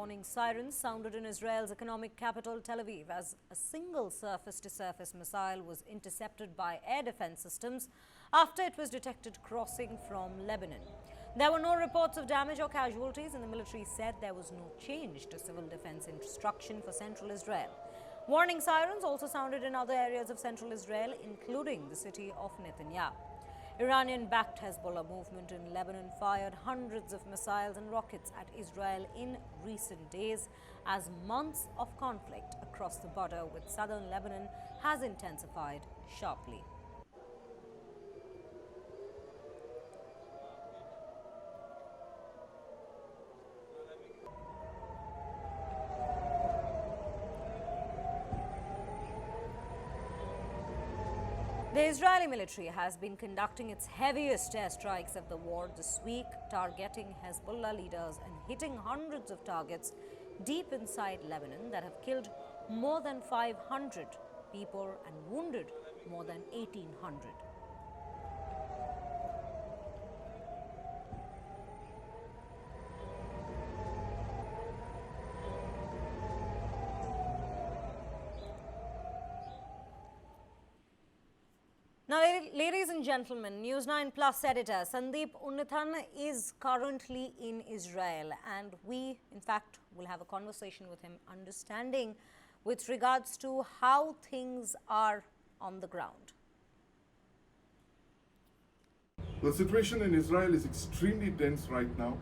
warning sirens sounded in Israel's economic capital, Tel Aviv, as a single surface-to-surface missile was intercepted by air defense systems after it was detected crossing from Lebanon. There were no reports of damage or casualties, and the military said there was no change to civil defense instruction for central Israel. Warning sirens also sounded in other areas of central Israel, including the city of Netanya. Iranian-backed Hezbollah movement in Lebanon fired hundreds of missiles and rockets at Israel in recent days as months of conflict across the border with southern Lebanon has intensified sharply. The Israeli military has been conducting its heaviest airstrikes of the war this week, targeting Hezbollah leaders and hitting hundreds of targets deep inside Lebanon that have killed more than 500 people and wounded more than 1,800. Now, ladies and gentlemen, NEWS9 Plus editor Sandeep Unnithan is currently in Israel, and we, in fact, will have a conversation with him, understanding with regards to how things are on the ground. The situation in Israel is extremely tense right now.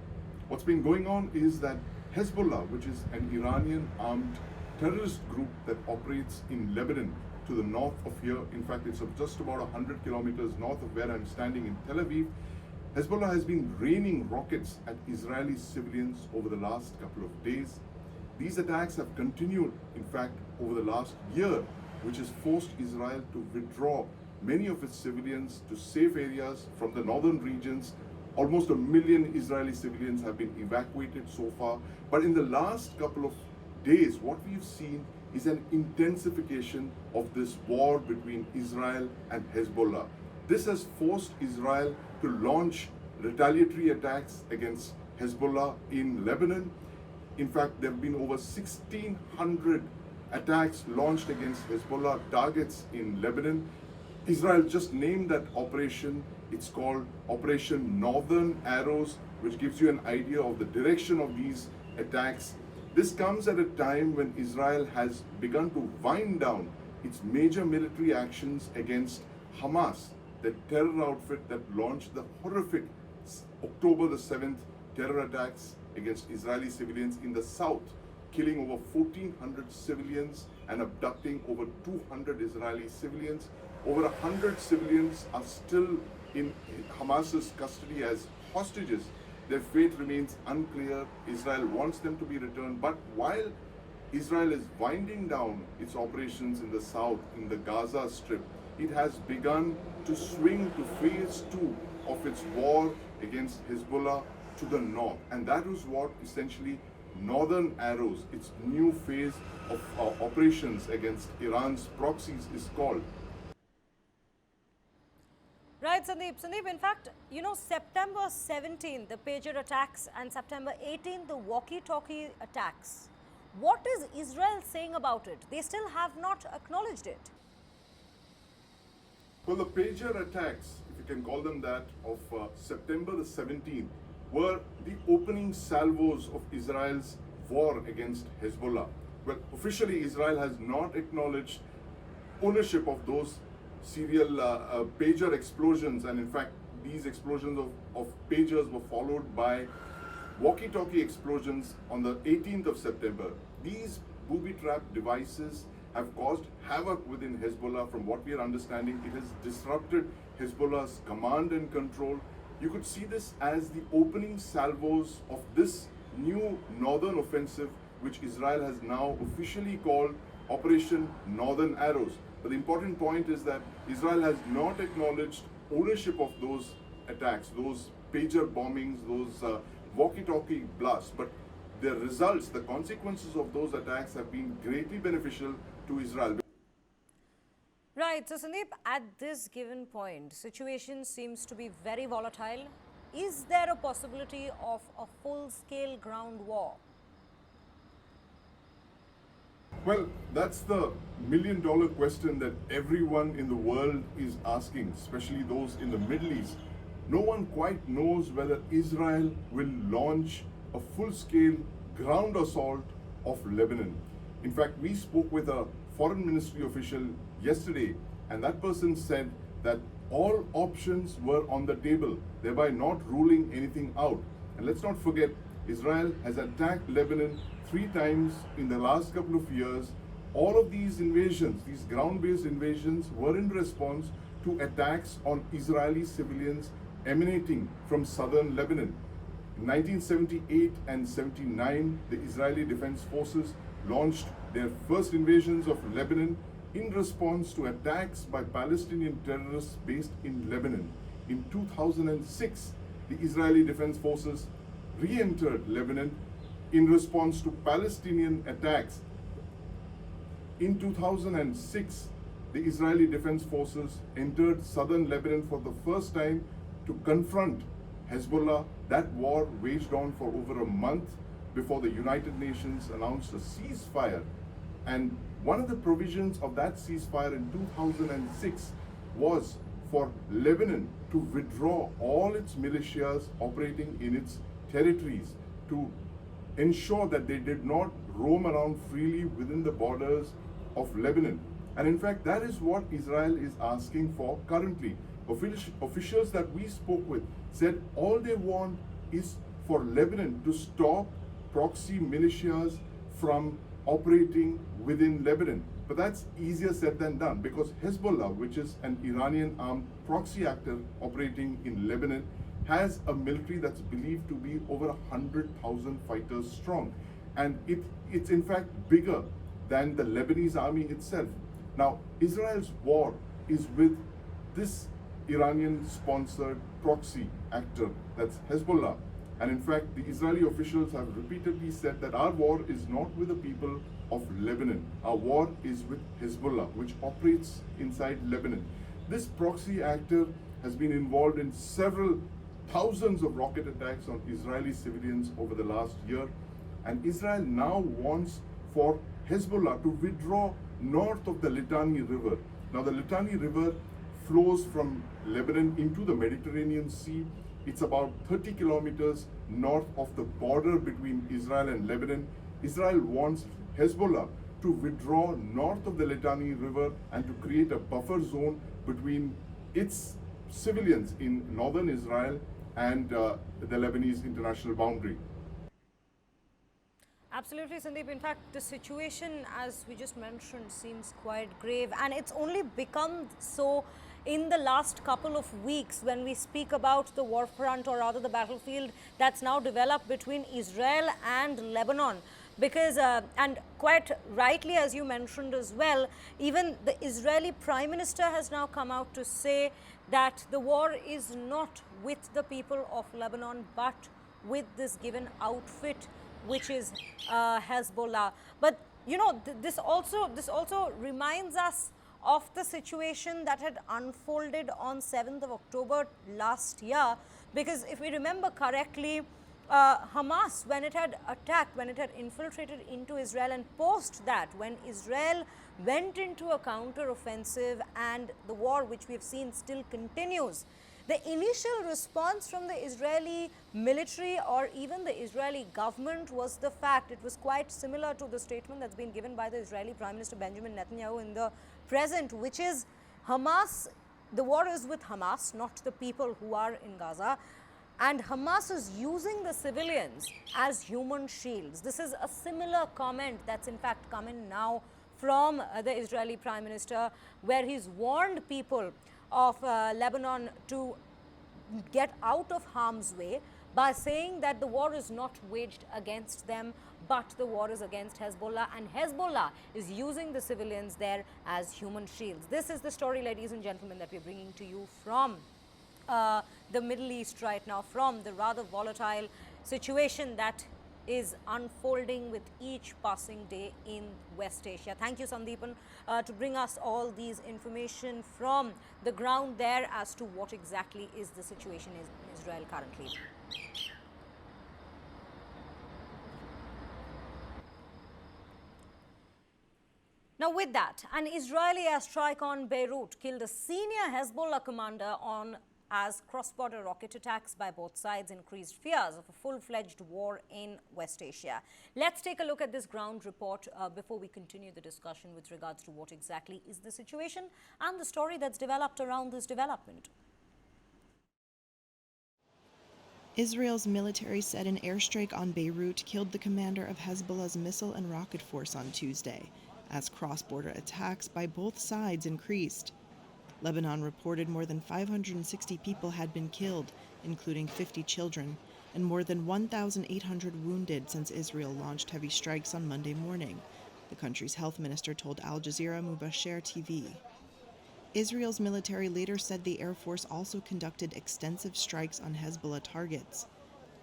What's been going on is that Hezbollah, which is an Iranian armed terrorist group that operates in Lebanon, to the north of here. In fact, it's just about 100 kilometers north of where I'm standing in Tel Aviv. Hezbollah has been raining rockets at Israeli civilians over the last couple of days. These attacks have continued, in fact, over the last year, which has forced Israel to withdraw many of its civilians to safe areas from the northern regions. Almost 1 million Israeli civilians have been evacuated so far. But in the last couple of days, what we've seen is an intensification of this war between Israel and Hezbollah. This has forced Israel to launch retaliatory attacks against Hezbollah in Lebanon. In fact, there have been over 1,600 attacks launched against Hezbollah targets in Lebanon. Israel just named that operation. It's called Operation Northern Arrows, which gives you an idea of the direction of these attacks. This comes at a time when Israel has begun to wind down its major military actions against Hamas, the terror outfit that launched the horrific October the 7th terror attacks against Israeli civilians in the south, killing over 1,400 civilians and abducting over 200 Israeli civilians. Over 100 civilians are still in Hamas's custody as hostages. Their fate remains unclear. Israel wants them to be returned. But while Israel is winding down its operations in the south, in the Gaza Strip, it has begun to swing to phase 2 of its war against Hezbollah to the north. And that is what essentially Northern Arrows, its new phase of operations against Iran's proxies, is called. Right, Sandeep. Sandeep, in fact, you know, September 17th, the pager attacks, and September 18th, the walkie-talkie attacks. What is Israel saying about it? They still have not acknowledged it. Well, the pager attacks, if you can call them that, of September the 17th were the opening salvos of Israel's war against Hezbollah. Well, officially, Israel has not acknowledged ownership of those serial pager explosions, and in fact these explosions of pagers were followed by walkie-talkie explosions on the 18th of September. These booby-trap devices have caused havoc within Hezbollah. From what we are understanding, it has disrupted Hezbollah's command and control. You could see this as the opening salvos of this new northern offensive, which Israel has now officially called Operation Northern Arrows. But the important point is that Israel has not acknowledged ownership of those attacks, those pager bombings, those walkie-talkie blasts. But the results, the consequences of those attacks have been greatly beneficial to Israel. Right. So, Sandeep, at this given point, situation seems to be very volatile. Is there a possibility of a full-scale ground war? Well, that's the million-dollar question that everyone in the world is asking, especially those in the Middle East. No one quite knows whether Israel will launch a full-scale ground assault of Lebanon. In fact, we spoke with a foreign ministry official yesterday, and that person said that all options were on the table, thereby not ruling anything out. And let's not forget, Israel has attacked Lebanon 3 times in the last couple of years. All of these invasions, these ground-based invasions, were in response to attacks on Israeli civilians emanating from southern Lebanon. In 1978 and 79, the Israeli Defense Forces launched their first invasions of Lebanon in response to attacks by Palestinian terrorists based in Lebanon. In 2006, the Israeli Defense Forces re-entered Lebanon in response to Palestinian attacks. In 2006, the Israeli Defense Forces entered southern Lebanon for the first time to confront Hezbollah. That war waged on for over a month before the United Nations announced a ceasefire. And one of the provisions of that ceasefire in 2006 was for Lebanon to withdraw all its militias operating in its territories, to ensure that they did not roam around freely within the borders of Lebanon. And in fact, that is what Israel is asking for currently. Officials that we spoke with said all they want is for Lebanon to stop proxy militias from operating within Lebanon. But that's easier said than done, because Hezbollah, which is an Iranian armed proxy actor operating in Lebanon, has a military that's believed to be over 100,000 fighters strong. And it's in fact bigger than the Lebanese army itself. Now, Israel's war is with this Iranian-sponsored proxy actor, that's Hezbollah. And in fact, the Israeli officials have repeatedly said that our war is not with the people of Lebanon. Our war is with Hezbollah, which operates inside Lebanon. This proxy actor has been involved in several thousands of rocket attacks on Israeli civilians over the last year. And Israel now wants for Hezbollah to withdraw north of the Litani River. Now, the Litani River flows from Lebanon into the Mediterranean Sea. It's about 30 kilometers north of the border between Israel and Lebanon. Israel wants Hezbollah to withdraw north of the Litani River and to create a buffer zone between its civilians in northern Israel and the Lebanese international boundary. Absolutely, Sandeep. In fact, the situation, as we just mentioned, seems quite grave, and it's only become so in the last couple of weeks when we speak about the war front, or rather the battlefield that's now developed between Israel and Lebanon. Because, and quite rightly, as you mentioned as well, even the Israeli Prime Minister has now come out to say that the war is not with the people of Lebanon, but with this given outfit, which is Hezbollah. But you know, this also reminds us of the situation that had unfolded on 7th of October last year, because if we remember correctly, Hamas, when it had attacked, when it had infiltrated into Israel, and post that, when Israel went into a counter-offensive and the war, which we have seen, still continues, the initial response from the Israeli military or even the Israeli government was the fact, it was quite similar to the statement that's been given by the Israeli Prime Minister Benjamin Netanyahu in the present, which is Hamas, the war is with Hamas, not the people who are in Gaza. And Hamas is using the civilians as human shields. This is a similar comment that's in fact coming now from the Israeli Prime Minister, where he's warned people of Lebanon to get out of harm's way by saying that the war is not waged against them, but the war is against Hezbollah, and Hezbollah is using the civilians there as human shields. This is the story, ladies and gentlemen, that we're bringing to you from the Middle East right now, from the rather volatile situation that is unfolding with each passing day in West Asia. Thank you, Sandeepan, to bring us all these information from the ground there as to what exactly is the situation in Israel currently. Now, with that, an Israeli airstrike on Beirut killed a senior Hezbollah commander as cross-border rocket attacks by both sides increased fears of a full-fledged war in West Asia. Let's take a look at this ground report before we continue the discussion with regards to what exactly is the situation and the story that's developed around this development. Israel's military said an airstrike on Beirut killed the commander of Hezbollah's missile and rocket force on Tuesday, as cross-border attacks by both sides increased. Lebanon reported more than 560 people had been killed, including 50 children, and more than 1,800 wounded since Israel launched heavy strikes on Monday morning, the country's health minister told Al Jazeera Mubasher TV. Israel's military later said the Air Force also conducted extensive strikes on Hezbollah targets,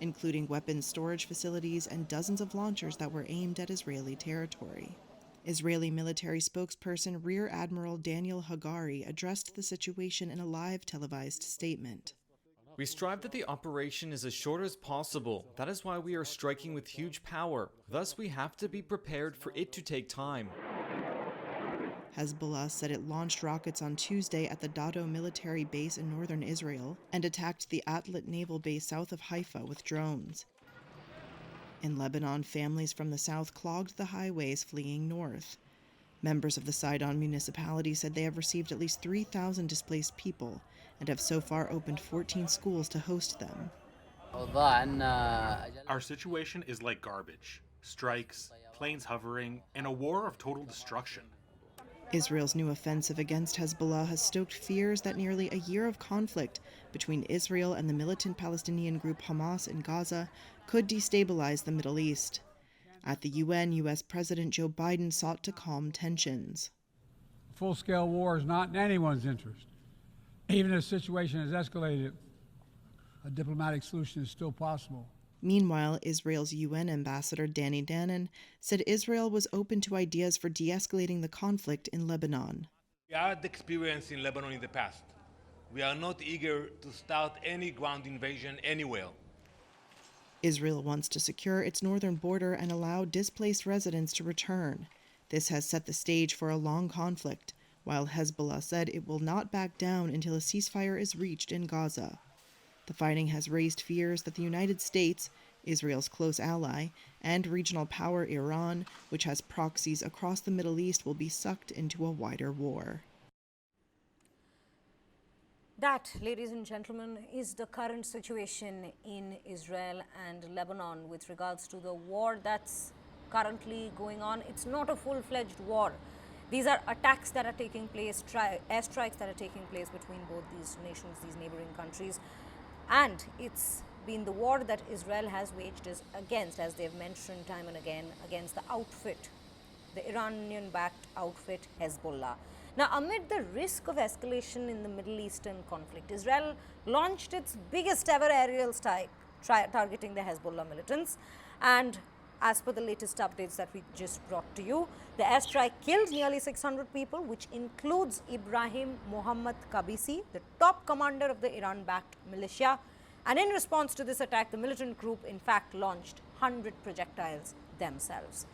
including weapons storage facilities and dozens of launchers that were aimed at Israeli territory. Israeli military spokesperson Rear Admiral Daniel Hagari addressed the situation in a live televised statement. We strive that the operation is as short as possible. That is why we are striking with huge power. Thus, we have to be prepared for it to take time. Hezbollah said it launched rockets on Tuesday at the Dado military base in northern Israel and attacked the Atlat naval base south of Haifa with drones. In Lebanon, families from the south clogged the highways fleeing north. Members of the Sidon municipality said they have received at least 3,000 displaced people and have so far opened 14 schools to host them. Our situation is like garbage. Strikes, planes hovering, and a war of total destruction. Israel's new offensive against Hezbollah has stoked fears that nearly a year of conflict between Israel and the militant Palestinian group Hamas in Gaza could destabilize the Middle East. At the UN, U.S. President Joe Biden sought to calm tensions. A full-scale war is not in anyone's interest. Even if the situation has escalated, a diplomatic solution is still possible. Meanwhile, Israel's UN ambassador Danny Danon said Israel was open to ideas for de-escalating the conflict in Lebanon. We had experience in Lebanon in the past. We are not eager to start any ground invasion anywhere. Israel wants to secure its northern border and allow displaced residents to return. This has set the stage for a long conflict, while Hezbollah said it will not back down until a ceasefire is reached in Gaza. The fighting has raised fears that the United States, Israel's close ally, and regional power Iran, which has proxies across the Middle East, will be sucked into a wider war. That, ladies and gentlemen, is the current situation in Israel and Lebanon with regards to the war that's currently going on. It's not a full-fledged war. These are attacks that are taking place, airstrikes that are taking place between both these nations, these neighboring countries. And it's been the war that Israel has waged against, as they've mentioned time and again, against the outfit, the Iranian-backed outfit Hezbollah. Now, amid the risk of escalation in the Middle Eastern conflict, Israel launched its biggest ever aerial strike targeting the Hezbollah militants. And as per the latest updates that we just brought to you, the airstrike killed nearly 600 people, which includes Ibrahim Mohammad Kabisi, the top commander of the Iran-backed militia. And in response to this attack, the militant group in fact launched 100 projectiles themselves.